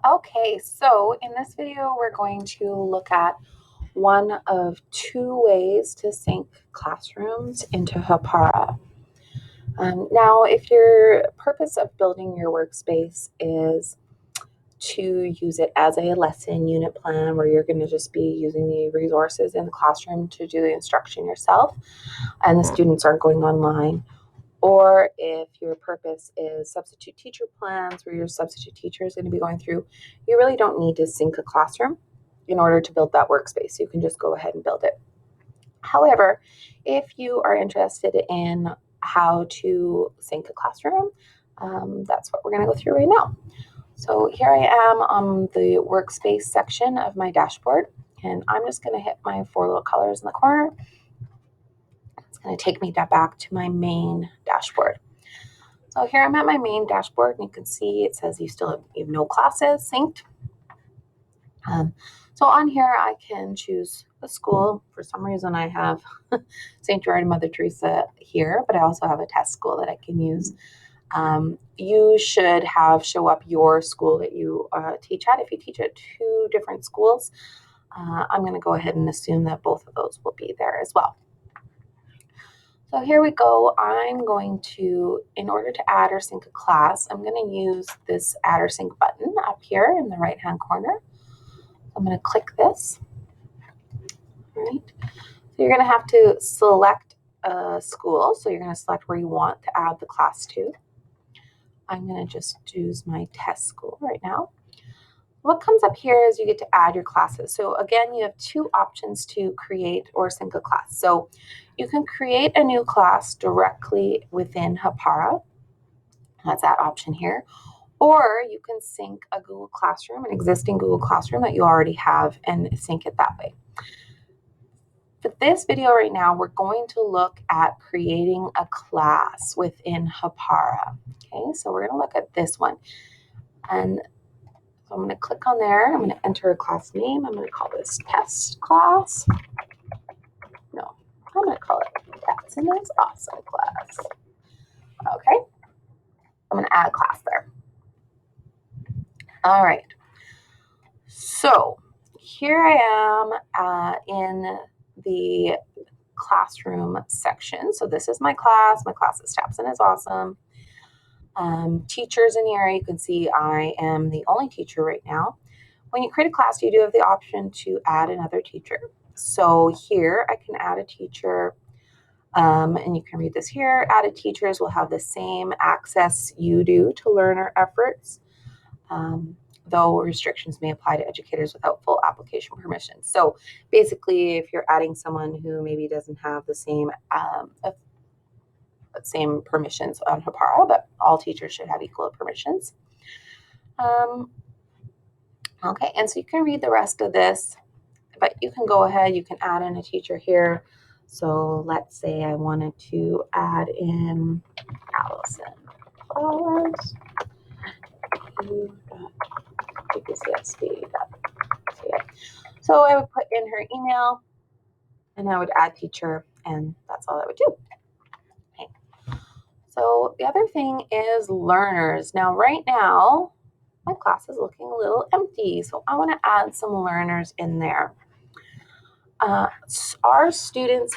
Okay, so in this video, we're going to look at one of two ways to sync classrooms into Hapara. Now, if your purpose of building your workspace is to use it as a lesson unit plan where you're going to just be using the resources in the classroom to do the instruction yourself, and the students aren't going online, or if your purpose is substitute teacher plans where your substitute teacher is going to be going through, you really don't need to sync a classroom in order to build that workspace. You can just go ahead and build it. However, if you are interested in how to sync a classroom, that's what we're going to go through right now. So here I am on the workspace section of my dashboard, and I'm just going to hit my four little colors in the corner. It's going to take me back to my main dashboard. So here I'm at my main dashboard, and you can see it says you have no classes synced. So on here, I can choose a school. For some reason, I have St. Gerard and Mother Teresa here, but I also have a test school that I can use. You should show up your school that you teach at. If you teach at two different schools, I'm going to go ahead and assume that both of those will be there as well. So here we go. I'm going to, in order to add or sync a class, I'm going to use this add or sync button up here in the right-hand corner. I'm going to click this. All right. So you're going to have to select a school. So you're going to select where you want to add the class to. I'm going to just choose my test school right now. What comes up here is you get to add your classes. So again, you have two options to create or sync a class. So you can create a new class directly within Hapara. That's that option here. Or you can sync a Google Classroom, an existing Google Classroom that you already have, and sync it that way. For this video right now, we're going to look at creating a class within Hapara. Okay, so we're going to look at this one. And so I'm going to click on there. I'm going to enter a class name. I'm going to call this test class. No, I'm going to call it That's an Awesome Class. Okay, I'm going to add a class there. All right. So here I am in the classroom section. So this is my class. My class is Taps and is Awesome. Teachers in here, you can see I am the only teacher right now. When you create a class, you do have the option to add another teacher. So here I can add a teacher, and you can read this here. Added teachers will have the same access you do to learner efforts, though restrictions may apply to educators without full application permission. So basically, if you're adding someone who maybe doesn't have the same permissions on Hapara, but all teachers should have equal permissions. Okay, and so you can read the rest of this, but you can go ahead, you can add in a teacher here. So let's say I wanted to add in Allison Flowers. So I would put in her email and I would add teacher, and that's all I would do. Okay. So the other thing is learners. Now, right now, my class is looking a little empty, so I want to add some learners in there. Our students'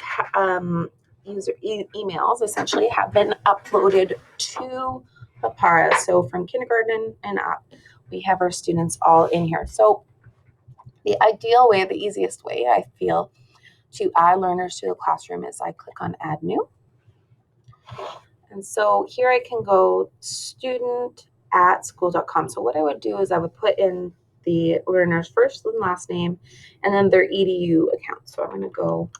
user emails essentially have been uploaded to Hapara. So from kindergarten and up, we have our students all in here. So the ideal way, the easiest way, I feel, to add learners to the classroom is I click on Add New. And so here I can go student@school.com. So what I would do is I would put in the learner's first and last name and then their EDU account. So I'm going to go,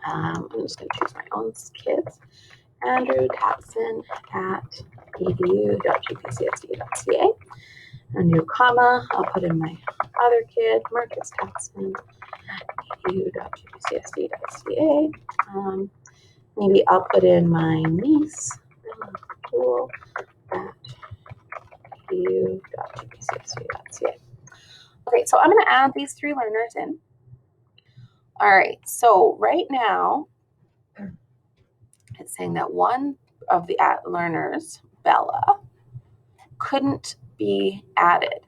I'm just going to choose my own kids. Andrew Tatson at edu.gpcsd.ca. A new comma, I'll put in my other kid, Marcus Tatson at edu.gpcsd.ca. Maybe I'll put in my niece, Cool, at edu.gpcsd.ca. Okay, so I'm going to add these three learners in. All right, so right now, it's saying that one of the learners, Bella, couldn't be added.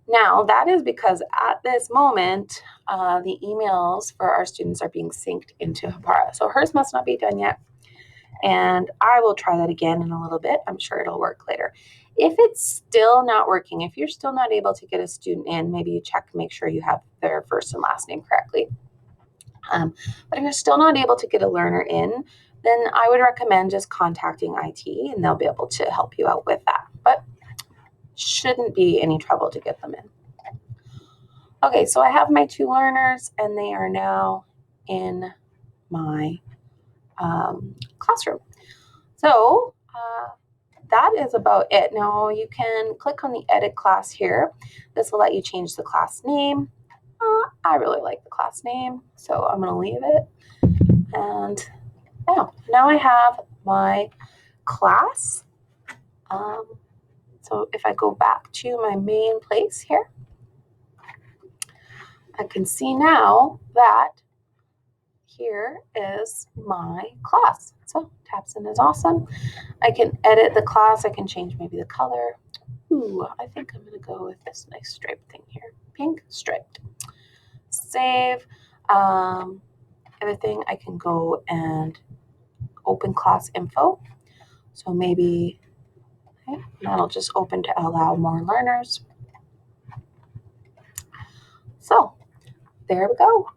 Now, that is because at this moment, the emails for our students are being synced into Hapara. So hers must not be done yet. And I will try that again in a little bit. I'm sure it'll work later. If it's still not working, if you're still not able to get a student in, maybe you check to make sure you have their first and last name correctly. But if you're still not able to get a learner in, then I would recommend just contacting IT and they'll be able to help you out with that. But shouldn't be any trouble to get them in. Okay, so I have my 2 learners and they are now in my classroom. So that is about it. Now you can click on the edit class here. This will let you change the class name. I really like the class name, so I'm going to leave it. And yeah, now I have my class. So if I go back to my main place here, I can see now that here is my class. So Tabson is awesome. I can edit the class. I can change maybe the color. Ooh, I think I'm going to go with this nice stripe thing here. Pink striped. Save. Everything. I can go and open class info. So maybe okay, that'll just open to allow more learners. So there we go.